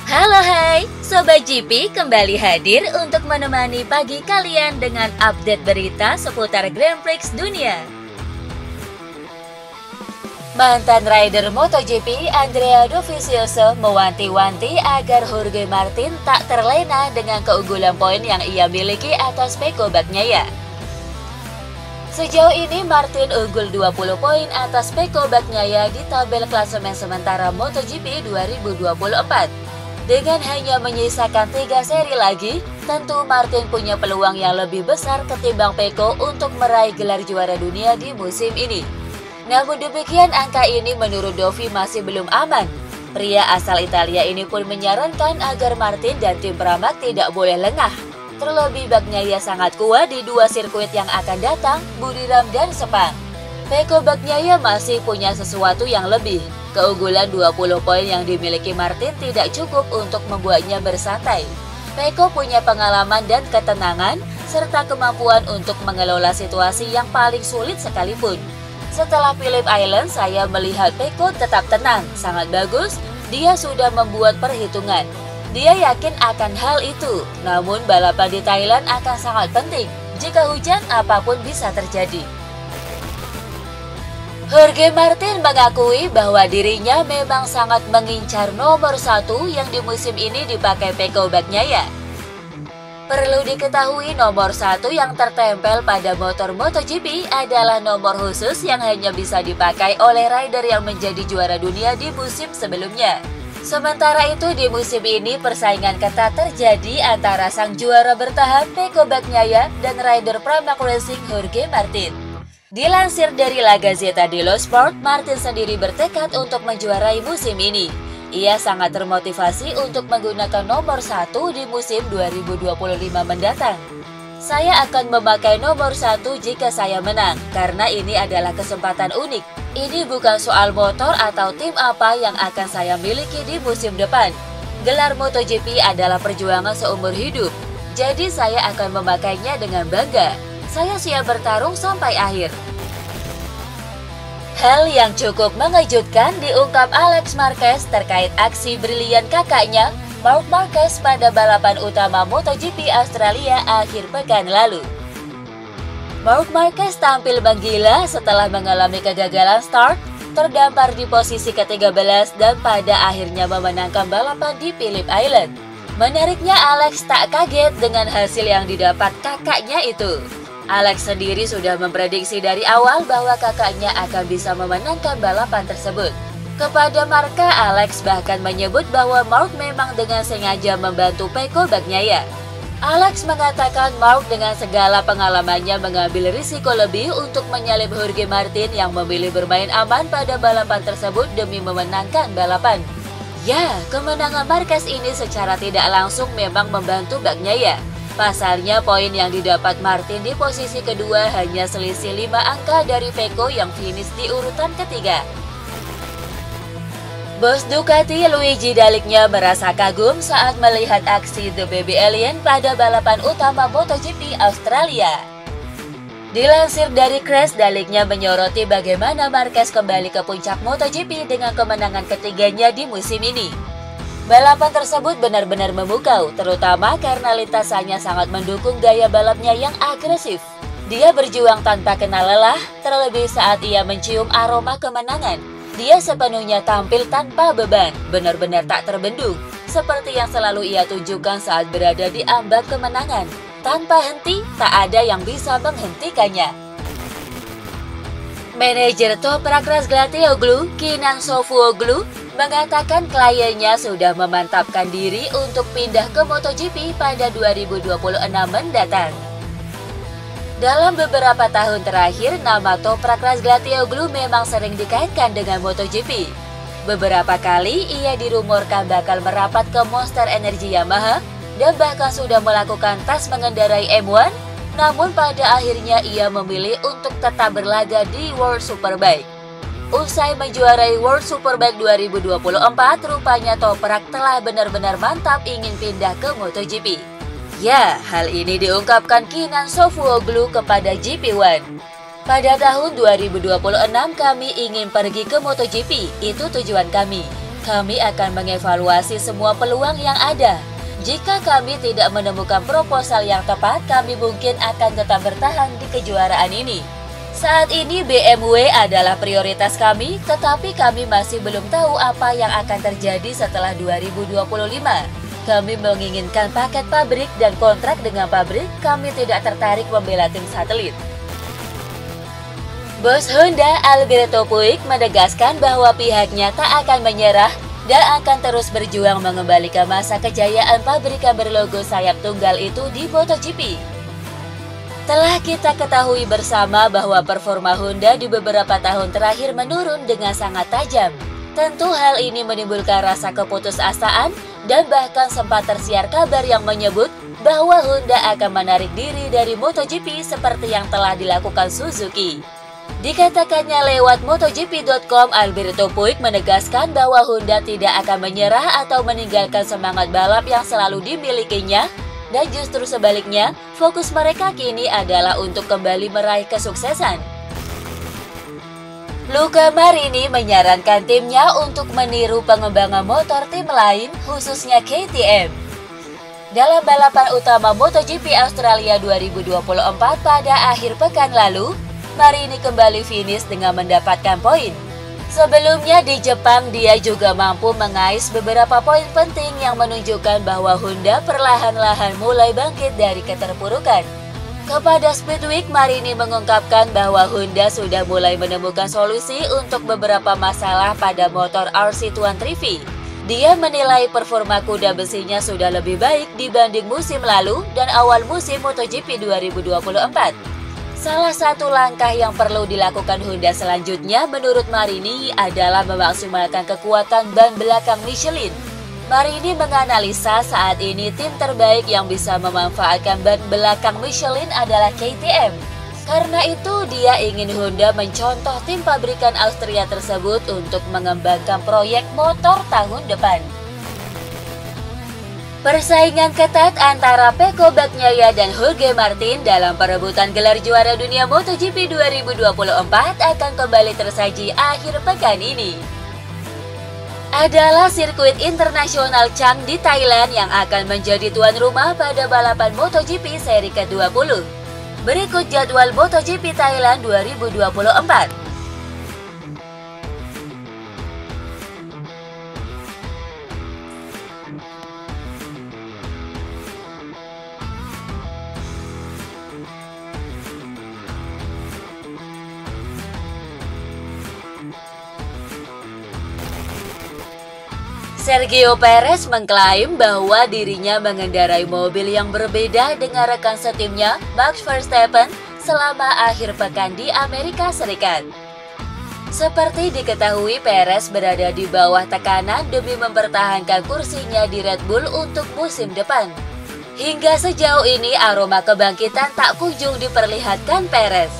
Halo hai, Sobat GP kembali hadir untuk menemani pagi kalian dengan update berita seputar Grand Prix dunia. Mantan rider MotoGP Andrea Dovizioso mewanti-wanti agar Jorge Martin tak terlena dengan keunggulan poin yang ia miliki atas Pecco Bagnaia. Sejauh ini Martin unggul 20 poin atas Pecco Bagnaia di tabel klasemen sementara MotoGP 2024. Dengan hanya menyisakan 3 seri lagi, tentu Martin punya peluang yang lebih besar ketimbang Pecco untuk meraih gelar juara dunia di musim ini. Namun demikian, angka ini menurut Dovi masih belum aman. Pria asal Italia ini pun menyarankan agar Martin dan tim Pramac tidak boleh lengah. Terlebih Bagnaia sangat kuat di 2 sirkuit yang akan datang, Buriram dan Sepang. Pecco Bagnaia masih punya sesuatu yang lebih. Keunggulan 20 poin yang dimiliki Martin tidak cukup untuk membuatnya bersantai. Pecco punya pengalaman dan ketenangan, serta kemampuan untuk mengelola situasi yang paling sulit sekalipun. Setelah Phillip Island, saya melihat Pecco tetap tenang, sangat bagus, dia sudah membuat perhitungan. Dia yakin akan hal itu, namun balapan di Thailand akan sangat penting. Jika hujan, apapun bisa terjadi. Jorge Martin mengakui bahwa dirinya memang sangat mengincar nomor 1 yang di musim ini dipakai Pecco Bagnaia. Perlu diketahui nomor 1 yang tertempel pada motor MotoGP adalah nomor khusus yang hanya bisa dipakai oleh rider yang menjadi juara dunia di musim sebelumnya. Sementara itu di musim ini persaingan ketat terjadi antara sang juara bertahan Pecco Bagnaia dan rider Pramac Racing Jorge Martin. Dilansir dari La Gazzetta dello Sport, Martin sendiri bertekad untuk menjuarai musim ini. Ia sangat termotivasi untuk menggunakan nomor 1 di musim 2025 mendatang. Saya akan memakai nomor 1 jika saya menang, karena ini adalah kesempatan unik. Ini bukan soal motor atau tim apa yang akan saya miliki di musim depan. Gelar MotoGP adalah perjuangan seumur hidup, jadi saya akan memakainya dengan bangga. Saya siap bertarung sampai akhir. Hal yang cukup mengejutkan diungkap Alex Marquez terkait aksi brilian kakaknya, Marc Marquez, pada balapan utama MotoGP Australia akhir pekan lalu. Marc Marquez tampil menggila setelah mengalami kegagalan start, terdampar di posisi ke-13 dan pada akhirnya memenangkan balapan di Phillip Island. Menariknya, Alex tak kaget dengan hasil yang didapat kakaknya itu. Alex sendiri sudah memprediksi dari awal bahwa kakaknya akan bisa memenangkan balapan tersebut. Kepada Marca, Alex bahkan menyebut bahwa Marc memang dengan sengaja membantu Pecco Bagnaia. Alex mengatakan Marc dengan segala pengalamannya mengambil risiko lebih untuk menyalip Jorge Martin yang memilih bermain aman pada balapan tersebut demi memenangkan balapan. Ya, kemenangan Marquez ini secara tidak langsung memang membantu Bagnaia. Pasalnya, poin yang didapat Martin di posisi kedua hanya selisih 5 angka dari Pecco yang finish di urutan ketiga. Bos Ducati Luigi Dalicnya merasa kagum saat melihat aksi The Baby Alien pada balapan utama MotoGP Australia. Dilansir dari Crash, Dalicnya menyoroti bagaimana Marquez kembali ke puncak MotoGP dengan kemenangan ketiganya di musim ini. Balapan tersebut benar-benar memukau, terutama karena lintasannya sangat mendukung gaya balapnya yang agresif. Dia berjuang tanpa kenal lelah, terlebih saat ia mencium aroma kemenangan. Dia sepenuhnya tampil tanpa beban, benar-benar tak terbendung, seperti yang selalu ia tunjukkan saat berada di ambang kemenangan. Tanpa henti, tak ada yang bisa menghentikannya. Manajer Toprak Razgatlioglu, Kenan Sofuoglu, mengatakan kliennya sudah memantapkan diri untuk pindah ke MotoGP pada 2026 mendatang. Dalam beberapa tahun terakhir, nama Toprak Razgatlioglu memang sering dikaitkan dengan MotoGP. Beberapa kali ia dirumorkan bakal merapat ke Monster Energy Yamaha dan bahkan sudah melakukan tes mengendarai M1, namun pada akhirnya ia memilih untuk tetap berlaga di World Superbike. Usai menjuarai World Superbike 2024, rupanya Toprak telah benar-benar mantap ingin pindah ke MotoGP. Ya, hal ini diungkapkan Kenan Sofuoglu kepada GP1. Pada tahun 2026 kami ingin pergi ke MotoGP, itu tujuan kami. Kami akan mengevaluasi semua peluang yang ada. Jika kami tidak menemukan proposal yang tepat, kami mungkin akan tetap bertahan di kejuaraan ini. Saat ini BMW adalah prioritas kami, tetapi kami masih belum tahu apa yang akan terjadi setelah 2025. Kami menginginkan paket pabrik dan kontrak dengan pabrik, kami tidak tertarik membela tim satelit. Bos Honda Alberto Puig menegaskan bahwa pihaknya tak akan menyerah dan akan terus berjuang mengembalikan masa kejayaan pabrikan berlogo sayap tunggal itu di MotoGP. Telah kita ketahui bersama bahwa performa Honda di beberapa tahun terakhir menurun dengan sangat tajam. Tentu hal ini menimbulkan rasa keputusasaan dan bahkan sempat tersiar kabar yang menyebut bahwa Honda akan menarik diri dari MotoGP seperti yang telah dilakukan Suzuki. Dikatakannya lewat MotoGP.com, Alberto Puig menegaskan bahwa Honda tidak akan menyerah atau meninggalkan semangat balap yang selalu dimilikinya, dan justru sebaliknya, fokus mereka kini adalah untuk kembali meraih kesuksesan. Luca Marini menyarankan timnya untuk meniru pengembangan motor tim lain, khususnya KTM. Dalam balapan utama MotoGP Australia 2024 pada akhir pekan lalu, Marini kembali finish dengan mendapatkan poin. Sebelumnya di Jepang, dia juga mampu mengais beberapa poin penting yang menunjukkan bahwa Honda perlahan-lahan mulai bangkit dari keterpurukan. Kepada Speedweek, Marini mengungkapkan bahwa Honda sudah mulai menemukan solusi untuk beberapa masalah pada motor RC123V. Dia menilai performa kuda besinya sudah lebih baik dibanding musim lalu dan awal musim MotoGP 2024. Salah satu langkah yang perlu dilakukan Honda selanjutnya menurut Marini adalah memaksimalkan kekuatan ban belakang Michelin. Marini menganalisa saat ini tim terbaik yang bisa memanfaatkan ban belakang Michelin adalah KTM. Karena itu dia ingin Honda mencontoh tim pabrikan Austria tersebut untuk mengembangkan proyek motor tahun depan. Persaingan ketat antara Pecco Bagnaia dan Jorge Martin dalam perebutan gelar juara dunia MotoGP 2024 akan kembali tersaji akhir pekan ini. Adalah sirkuit internasional Chang di Thailand yang akan menjadi tuan rumah pada balapan MotoGP seri ke-20. Berikut jadwal MotoGP Thailand 2024. Sergio Perez mengklaim bahwa dirinya mengendarai mobil yang berbeda dengan rekan setimnya Max Verstappen selama akhir pekan di Amerika Serikat. Seperti diketahui, Perez berada di bawah tekanan demi mempertahankan kursinya di Red Bull untuk musim depan. Hingga sejauh ini aroma kebangkitan tak kunjung diperlihatkan Perez.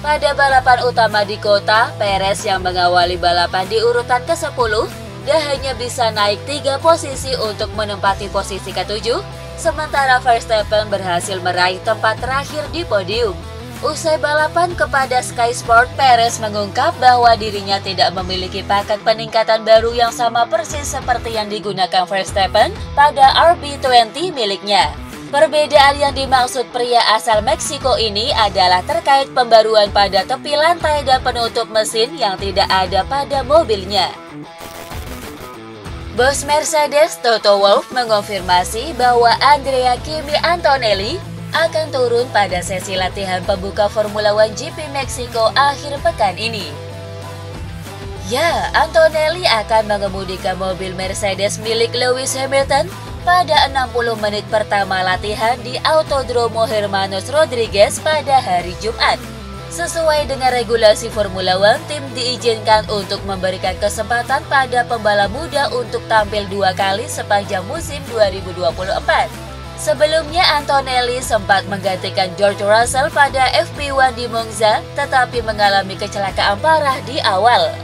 Pada balapan utama di kota, Perez yang mengawali balapan di urutan ke-10 dia hanya bisa naik 3 posisi untuk menempati posisi ke-7, sementara Verstappen berhasil meraih tempat terakhir di podium. Usai balapan kepada Sky Sport, Perez mengungkap bahwa dirinya tidak memiliki paket peningkatan baru yang sama persis seperti yang digunakan Verstappen pada RB20 miliknya. Perbedaan yang dimaksud pria asal Meksiko ini adalah terkait pembaruan pada tepi lantai dan penutup mesin yang tidak ada pada mobilnya. Bos Mercedes Toto Wolff mengonfirmasi bahwa Andrea Kimi Antonelli akan turun pada sesi latihan pembuka Formula One GP Meksiko akhir pekan ini. Ya, Antonelli akan mengemudikan mobil Mercedes milik Lewis Hamilton pada 60 menit pertama latihan di Autodromo Hermanos Rodriguez pada hari Jumat. Sesuai dengan regulasi Formula One, tim diizinkan untuk memberikan kesempatan pada pembalap muda untuk tampil 2 kali sepanjang musim 2024. Sebelumnya, Antonelli sempat menggantikan George Russell pada FP1 di Monza, tetapi mengalami kecelakaan parah di awal.